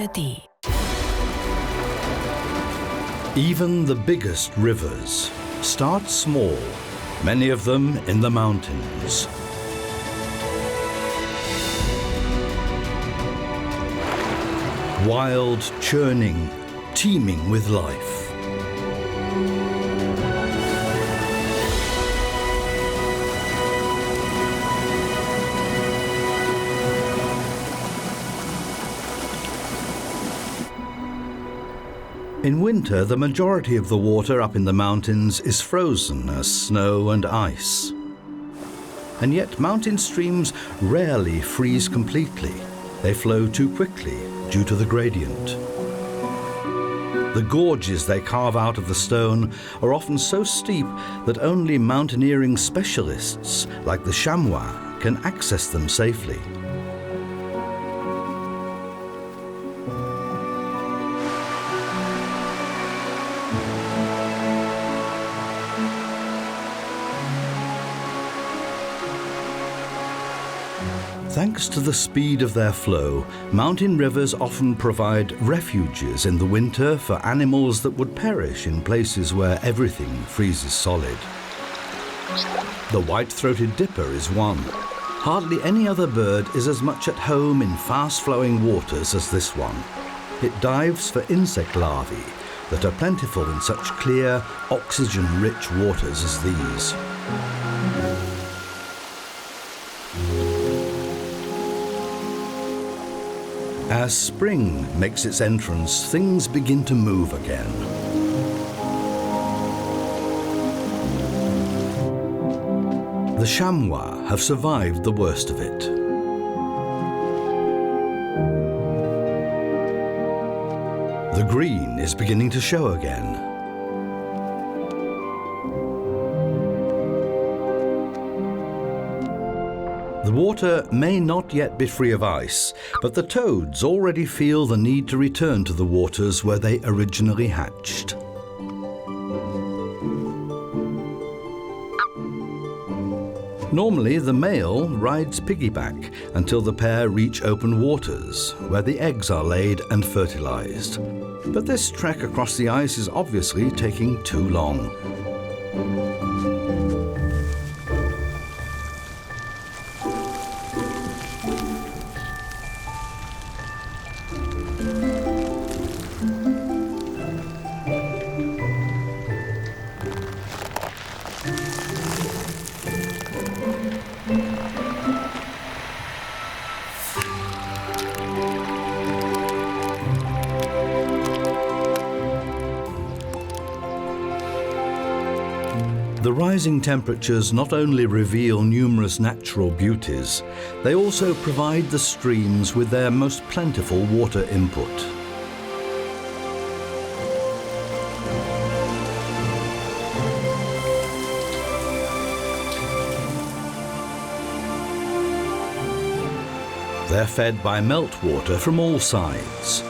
ARD. Even the biggest rivers start small, many of them in the mountains. Wild, churning, teeming with life. In winter, the majority of the water up in the mountains is frozen as snow and ice. And yet mountain streams rarely freeze completely. They flow too quickly due to the gradient. The gorges they carve out of the stone are often so steep that only mountaineering specialists like the chamois can access them safely. Thanks to the speed of their flow, mountain rivers often provide refuges in the winter for animals that would perish in places where everything freezes solid. The white-throated dipper is one. Hardly any other bird is as much at home in fast-flowing waters as this one. It dives for insect larvae that are plentiful in such clear, oxygen-rich waters as these. As spring makes its entrance, things begin to move again. The chamois have survived the worst of it. The green is beginning to show again. The water may not yet be free of ice, but the toads already feel the need to return to the waters where they originally hatched. Normally, the male rides piggyback until the pair reach open waters, where the eggs are laid and fertilized. But this trek across the ice is obviously taking too long. The rising temperatures not only reveal numerous natural beauties, they also provide the streams with their most plentiful water input. They're fed by meltwater from all sides,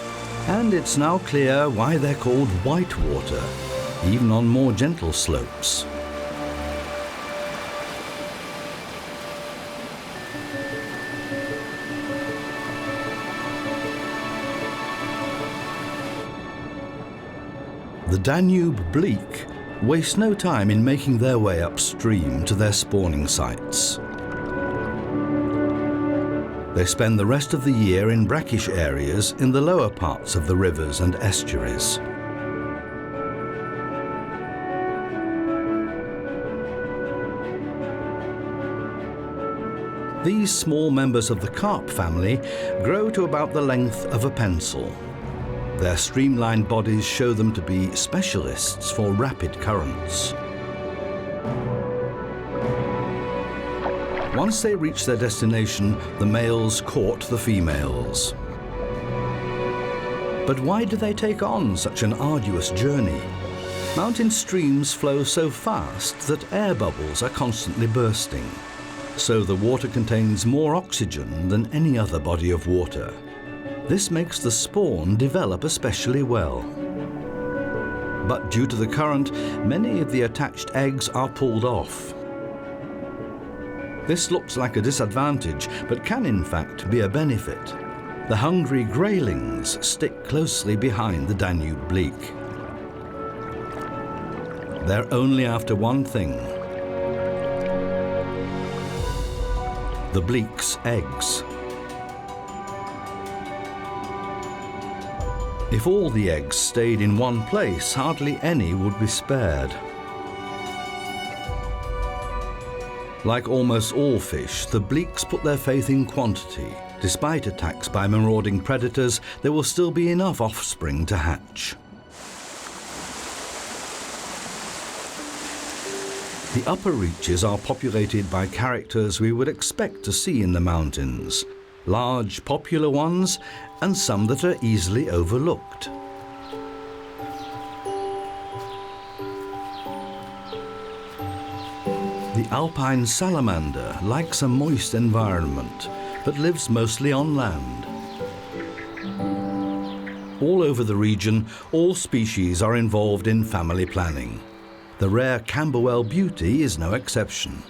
and it's now clear why they're called whitewater, even on more gentle slopes. The Danube bleak waste no time in making their way upstream to their spawning sites. They spend the rest of the year in brackish areas in the lower parts of the rivers and estuaries. These small members of the carp family grow to about the length of a pencil. Their streamlined bodies show them to be specialists for rapid currents. Once they reach their destination, the males court the females. But why do they take on such an arduous journey? Mountain streams flow so fast that air bubbles are constantly bursting. So the water contains more oxygen than any other body of water. This makes the spawn develop especially well. But due to the current, many of the attached eggs are pulled off. This looks like a disadvantage, but can in fact be a benefit. The hungry graylings stick closely behind the Danube bleak. They're only after one thing: the bleak's eggs. If all the eggs stayed in one place, hardly any would be spared. Like almost all fish, the bleaks put their faith in quantity. Despite attacks by marauding predators, there will still be enough offspring to hatch. The upper reaches are populated by characters we would expect to see in the mountains. Large, popular ones, and some that are easily overlooked. The Alpine salamander likes a moist environment, but lives mostly on land. All over the region, all species are involved in family planning. The rare Camberwell beauty is no exception.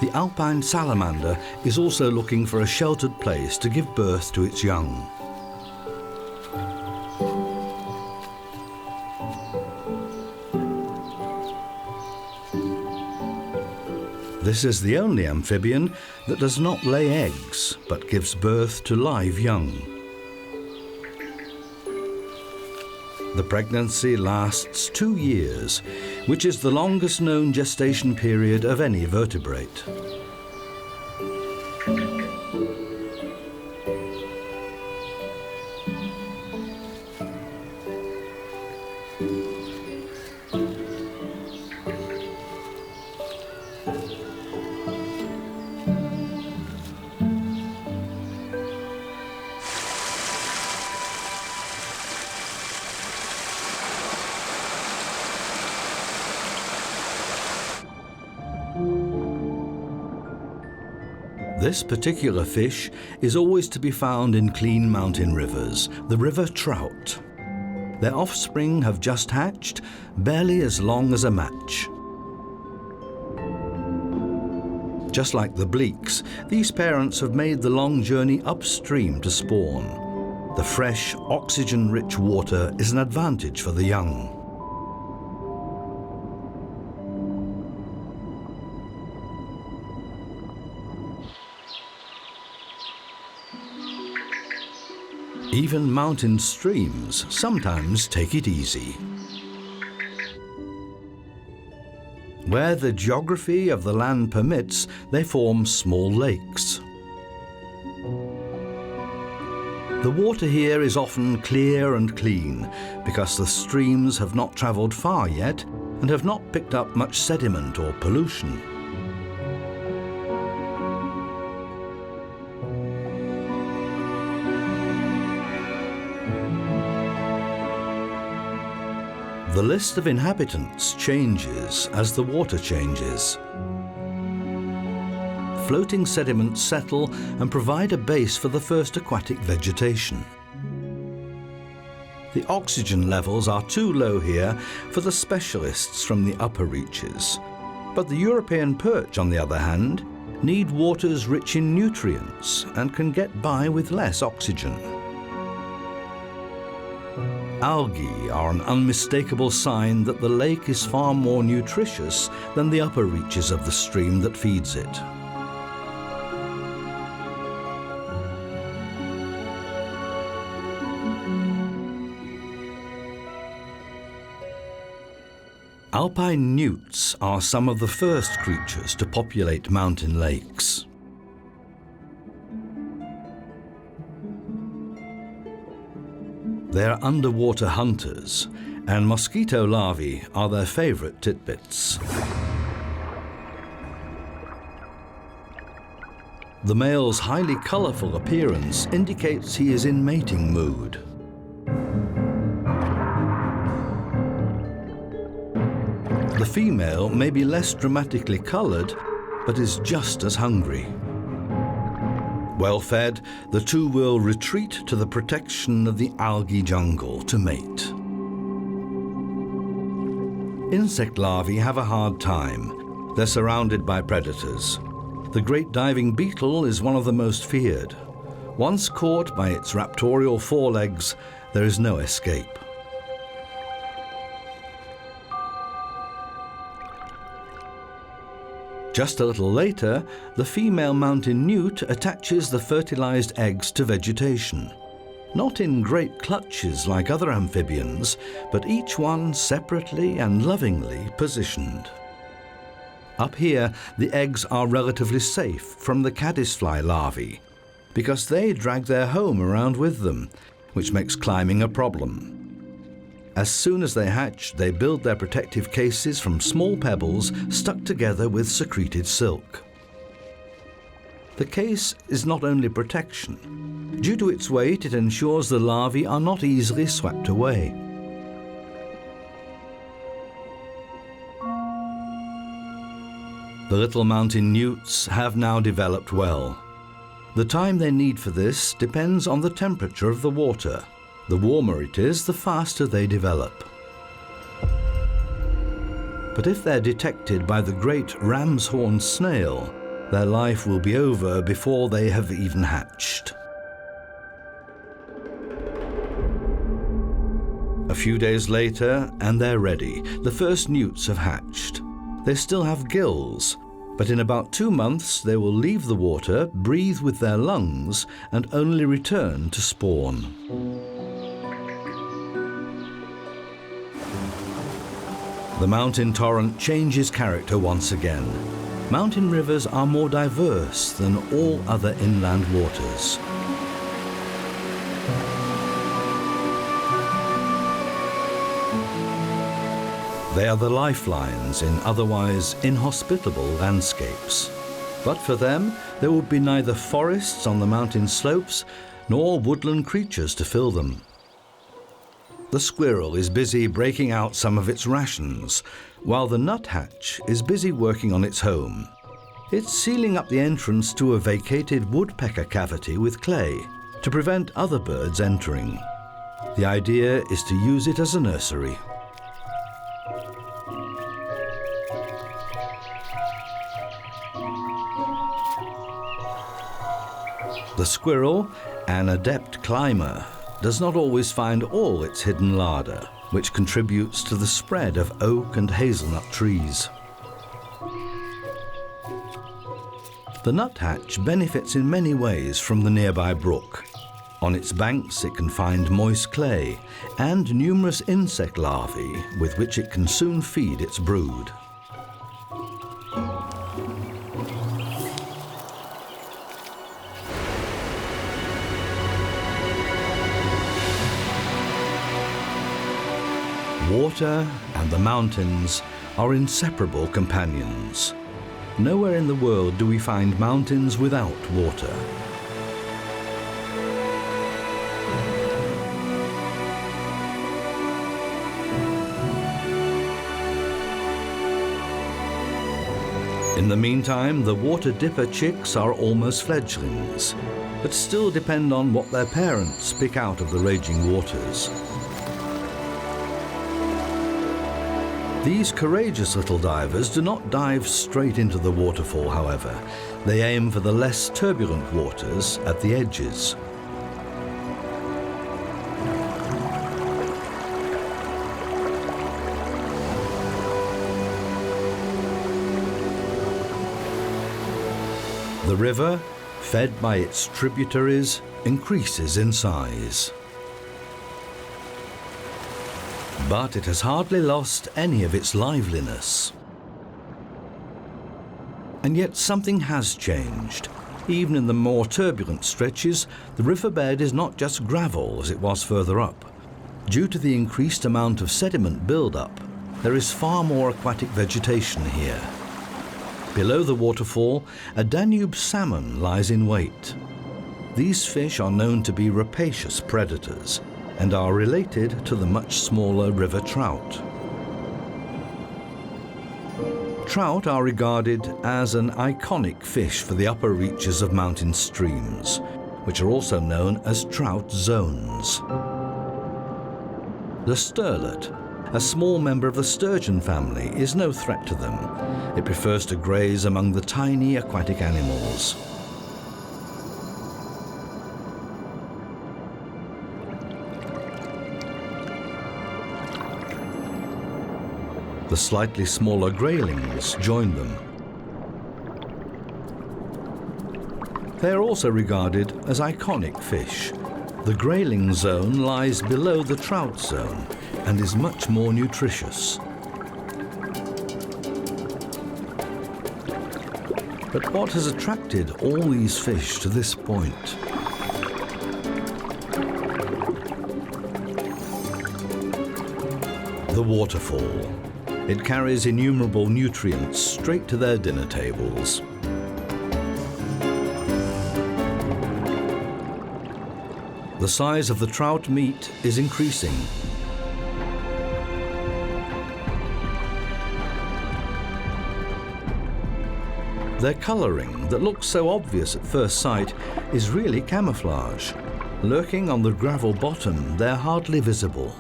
The Alpine salamander is also looking for a sheltered place to give birth to its young. This is the only amphibian that does not lay eggs, but gives birth to live young. The pregnancy lasts 2 years, which is the longest known gestation period of any vertebrate. This particular fish is always to be found in clean mountain rivers, the river Trout. Their offspring have just hatched, barely as long as a match. Just like the bleaks, these parents have made the long journey upstream to spawn. The fresh, oxygen-rich water is an advantage for the young. Even mountain streams sometimes take it easy. Where the geography of the land permits, they form small lakes. The water here is often clear and clean because the streams have not traveled far yet and have not picked up much sediment or pollution. The list of inhabitants changes as the water changes. Floating sediments settle and provide a base for the first aquatic vegetation. The oxygen levels are too low here for the specialists from the upper reaches, but the European perch, on the other hand, need waters rich in nutrients and can get by with less oxygen. Algae are an unmistakable sign that the lake is far more nutritious than the upper reaches of the stream that feeds it. Alpine newts are some of the first creatures to populate mountain lakes. They're underwater hunters, and mosquito larvae are their favorite titbits. The male's highly colorful appearance indicates he is in mating mood. The female may be less dramatically colored, but is just as hungry. Well fed, the two will retreat to the protection of the algae jungle to mate. Insect larvae have a hard time. They're surrounded by predators. The great diving beetle is one of the most feared. Once caught by its raptorial forelegs, there is no escape. Just a little later, the female mountain newt attaches the fertilized eggs to vegetation. Not in great clutches like other amphibians, but each one separately and lovingly positioned. Up here, the eggs are relatively safe from the caddisfly larvae, because they drag their home around with them, which makes climbing a problem. As soon as they hatch, they build their protective cases from small pebbles stuck together with secreted silk. The case is not only protection. Due to its weight, it ensures the larvae are not easily swept away. The little mountain newts have now developed well. The time they need for this depends on the temperature of the water. The warmer it is, the faster they develop. But if they're detected by the great ram's horn snail, their life will be over before they have even hatched. A few days later, and they're ready. The first newts have hatched. They still have gills, but in about 2 months they will leave the water, breathe with their lungs, and only return to spawn. The mountain torrent changes character once again. Mountain rivers are more diverse than all other inland waters. They are the lifelines in otherwise inhospitable landscapes. But for them, there would be neither forests on the mountain slopes nor woodland creatures to fill them. The squirrel is busy breaking out some of its rations, while the nuthatch is busy working on its home. It's sealing up the entrance to a vacated woodpecker cavity with clay to prevent other birds entering. The idea is to use it as a nursery. The squirrel, an adept climber, does not always find all its hidden larder, which contributes to the spread of oak and hazelnut trees. The nuthatch benefits in many ways from the nearby brook. On its banks it can find moist clay and numerous insect larvae with which it can soon feed its brood. Water and the mountains are inseparable companions. Nowhere in the world do we find mountains without water. In the meantime, the water dipper chicks are almost fledglings, but still depend on what their parents pick out of the raging waters. These courageous little divers do not dive straight into the waterfall, however. They aim for the less turbulent waters at the edges. The river, fed by its tributaries, increases in size. But it has hardly lost any of its liveliness. And yet something has changed. Even in the more turbulent stretches, the riverbed is not just gravel as it was further up. Due to the increased amount of sediment build-up, there is far more aquatic vegetation here. Below the waterfall, a Danube salmon lies in wait. These fish are known to be rapacious predators and are related to the much smaller river trout. Trout are regarded as an iconic fish for the upper reaches of mountain streams, which are also known as trout zones. The sterlet, a small member of the sturgeon family, is no threat to them. It prefers to graze among the tiny aquatic animals. The slightly smaller graylings join them. They are also regarded as iconic fish. The grayling zone lies below the trout zone and is much more nutritious. But what has attracted all these fish to this point? The waterfall. It carries innumerable nutrients straight to their dinner tables. The size of the trout meat is increasing. Their colouring, that looks so obvious at first sight, is really camouflage. Lurking on the gravel bottom, they're hardly visible.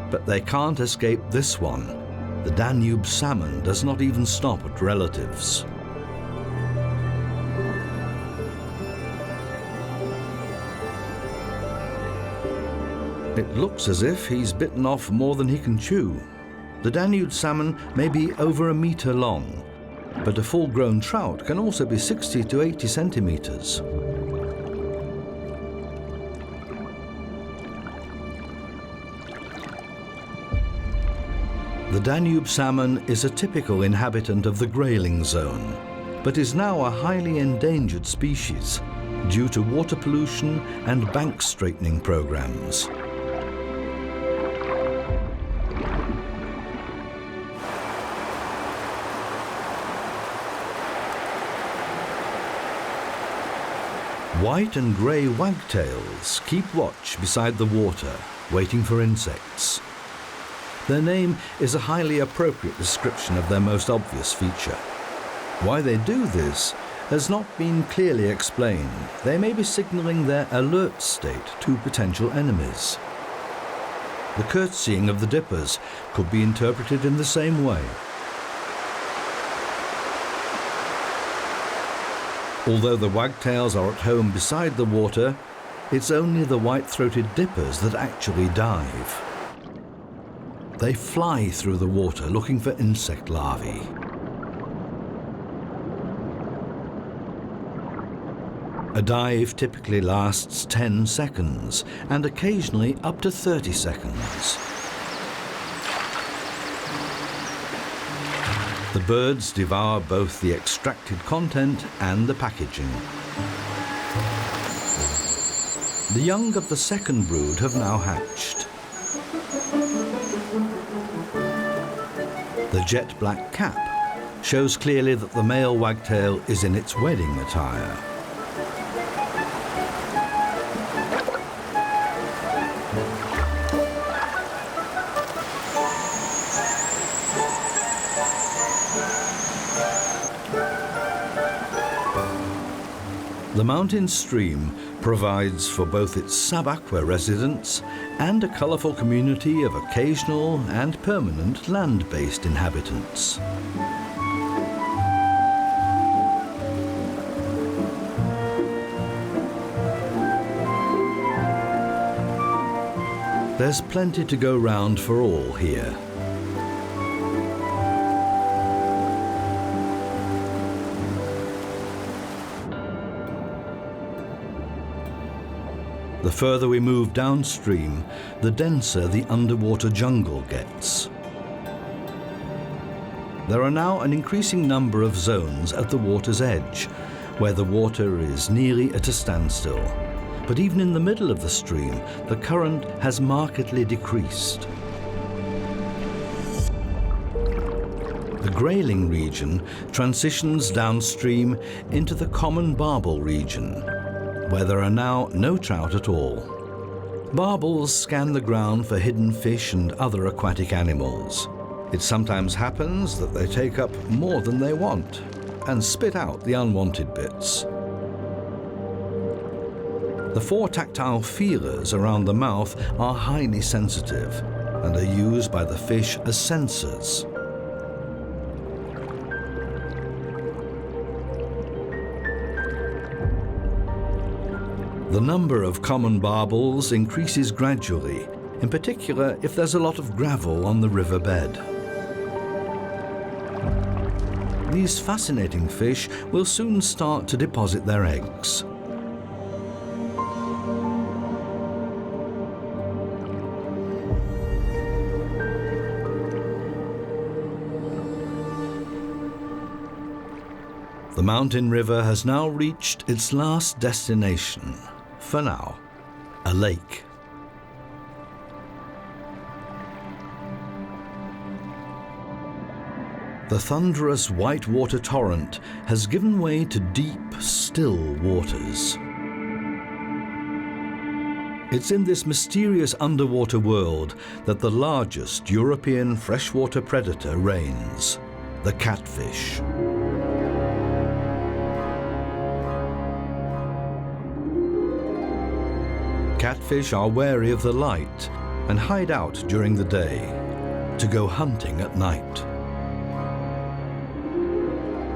But they can't escape this one. The Danube salmon does not even stop at relatives. It looks as if he's bitten off more than he can chew. The Danube salmon may be over 1 metre long, but a full-grown trout can also be 60 to 80 centimetres. The Danube salmon is a typical inhabitant of the grayling zone, but is now a highly endangered species due to water pollution and bank straightening programs. White and grey wagtails keep watch beside the water, waiting for insects. Their name is a highly appropriate description of their most obvious feature. Why they do this has not been clearly explained. They may be signalling their alert state to potential enemies. The curtsying of the dippers could be interpreted in the same way. Although the wagtails are at home beside the water, it's only the white-throated dippers that actually dive. They fly through the water looking for insect larvae. A dive typically lasts 10 seconds and occasionally up to 30 seconds. The birds devour both the extracted content and the packaging. The young of the second brood have now hatched. The jet black cap shows clearly that the male wagtail is in its wedding attire. The mountain stream provides for both its sub-aqua residents and a colourful community of occasional and permanent land-based inhabitants. There's plenty to go round for all here. The further we move downstream, the denser the underwater jungle gets. There are now an increasing number of zones at the water's edge, where the water is nearly at a standstill. But even in the middle of the stream, the current has markedly decreased. The grayling region transitions downstream into the common barbel region, where there are now no trout at all. Barbels scan the ground for hidden fish and other aquatic animals. It sometimes happens that they take up more than they want and spit out the unwanted bits. The 4 tactile feelers around the mouth are highly sensitive and are used by the fish as sensors. The number of common barbels increases gradually, in particular if there's a lot of gravel on the riverbed. These fascinating fish will soon start to deposit their eggs. The mountain river has now reached its last destination, for now, a lake. The thunderous whitewater torrent has given way to deep, still waters. It's in this mysterious underwater world that the largest European freshwater predator reigns, the catfish. Catfish are wary of the light and hide out during the day to go hunting at night.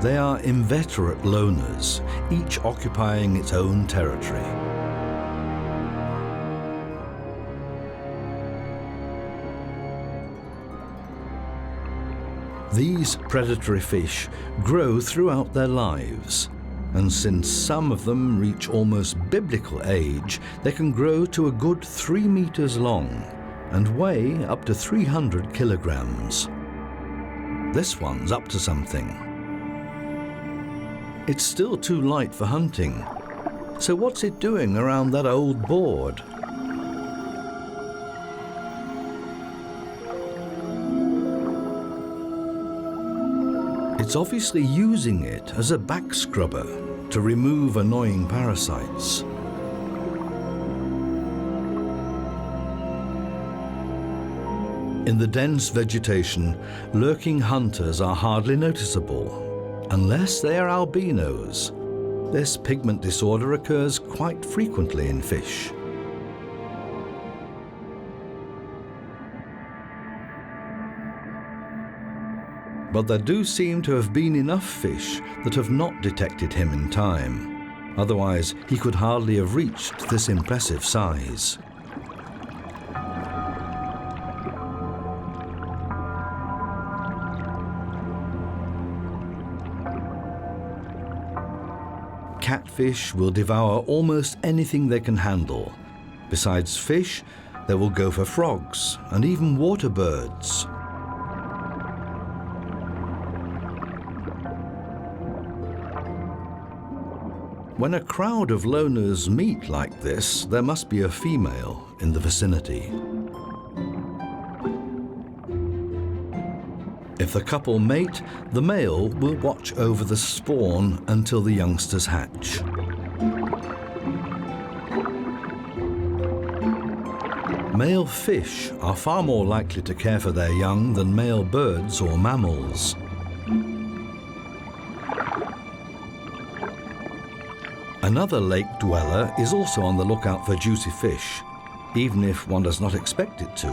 They are inveterate loners, each occupying its own territory. These predatory fish grow throughout their lives, and since some of them reach almost biblical age, they can grow to a good 3 meters long and weigh up to 300 kilograms. This one's up to something. It's still too light for hunting, so what's it doing around that old board? It's obviously using it as a back scrubber to remove annoying parasites. In the dense vegetation, lurking hunters are hardly noticeable, unless they are albinos. This pigment disorder occurs quite frequently in fish. But there do seem to have been enough fish that have not detected him in time. Otherwise, he could hardly have reached this impressive size. Catfish will devour almost anything they can handle. Besides fish, they will go for frogs and even water birds. When a crowd of loners meet like this, there must be a female in the vicinity. If the couple mate, the male will watch over the spawn until the youngsters hatch. Male fish are far more likely to care for their young than male birds or mammals. Another lake dweller is also on the lookout for juicy fish, even if one does not expect it to,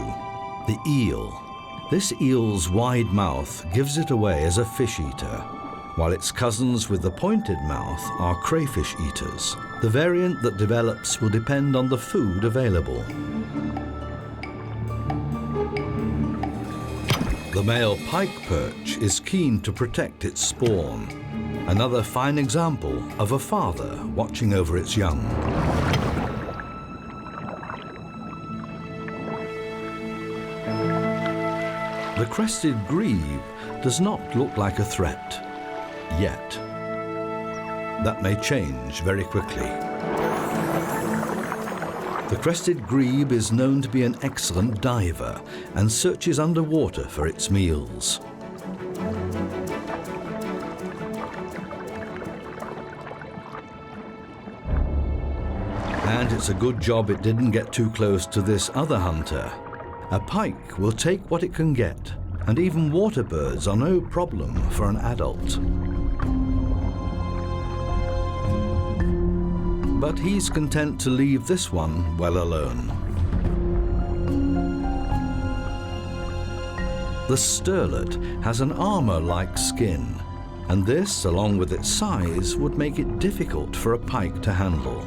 the eel. This eel's wide mouth gives it away as a fish eater, while its cousins with the pointed mouth are crayfish eaters. The variant that develops will depend on the food available. The male pike perch is keen to protect its spawn. Another fine example of a father watching over its young. The crested grebe does not look like a threat, yet. That may change very quickly. The crested grebe is known to be an excellent diver and searches underwater for its meals. And it's a good job it didn't get too close to this other hunter. A pike will take what it can get, and even water birds are no problem for an adult. but he's content to leave this one well alone. The sterlet has an armor-like skin, and this, along with its size, would make it difficult for a pike to handle.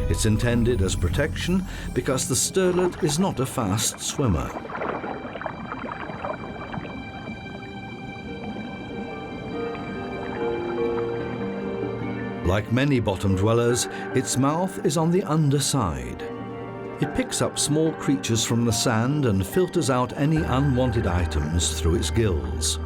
It's intended as protection because the sterlet is not a fast swimmer. Like many bottom dwellers, its mouth is on the underside. It picks up small creatures from the sand and filters out any unwanted items through its gills.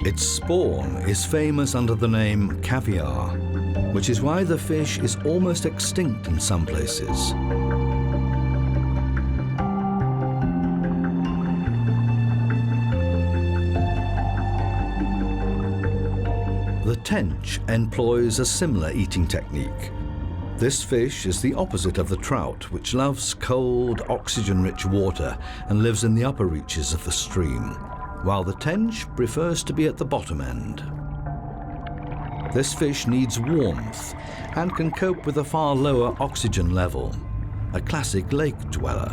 Its spawn is famous under the name caviar, which is why the fish is almost extinct in some places. The tench employs a similar eating technique. This fish is the opposite of the trout, which loves cold, oxygen-rich water and lives in the upper reaches of the stream, while the tench prefers to be at the bottom end. This fish needs warmth and can cope with a far lower oxygen level, a classic lake dweller.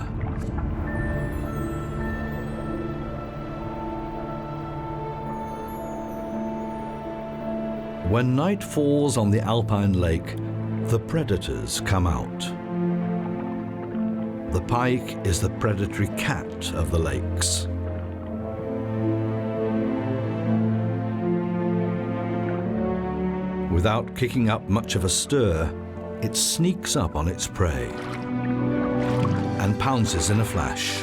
When night falls on the Alpine lake, the predators come out. The pike is the predatory cat of the lakes. Without kicking up much of a stir, it sneaks up on its prey and pounces in a flash.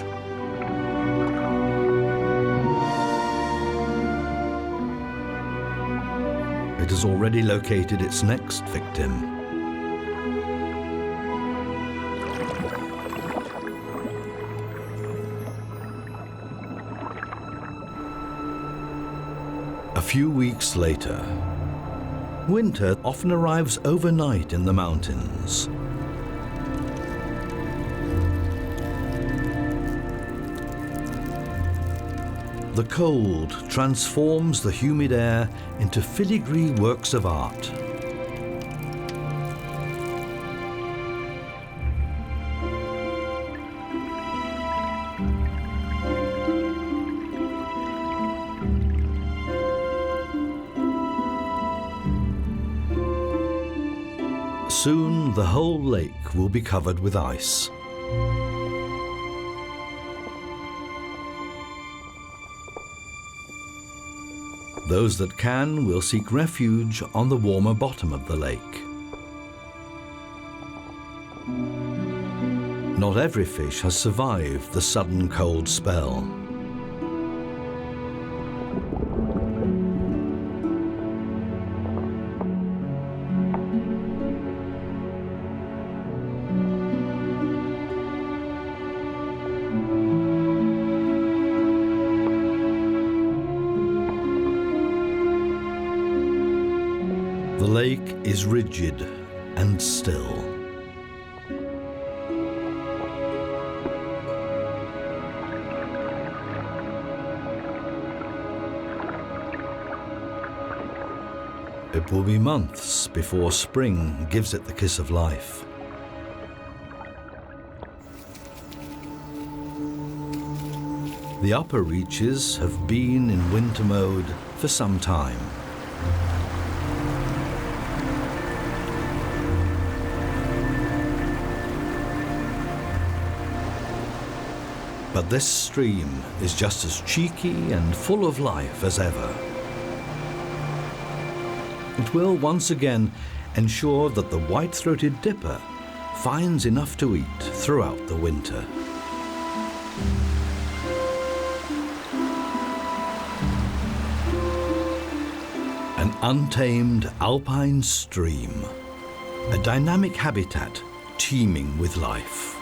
It has already located its next victim. A few weeks later, winter often arrives overnight in the mountains. The cold transforms the humid air into filigree works of art. Soon the whole lake will be covered with ice. Those that can will seek refuge on the warmer bottom of the lake. Not every fish has survived the sudden cold spell. The lake is rigid and still. It will be months before spring gives it the kiss of life. The upper reaches have been in winter mode for some time. But this stream is just as cheeky and full of life as ever. It will once again ensure that the white-throated dipper finds enough to eat throughout the winter. An untamed alpine stream, a dynamic habitat teeming with life.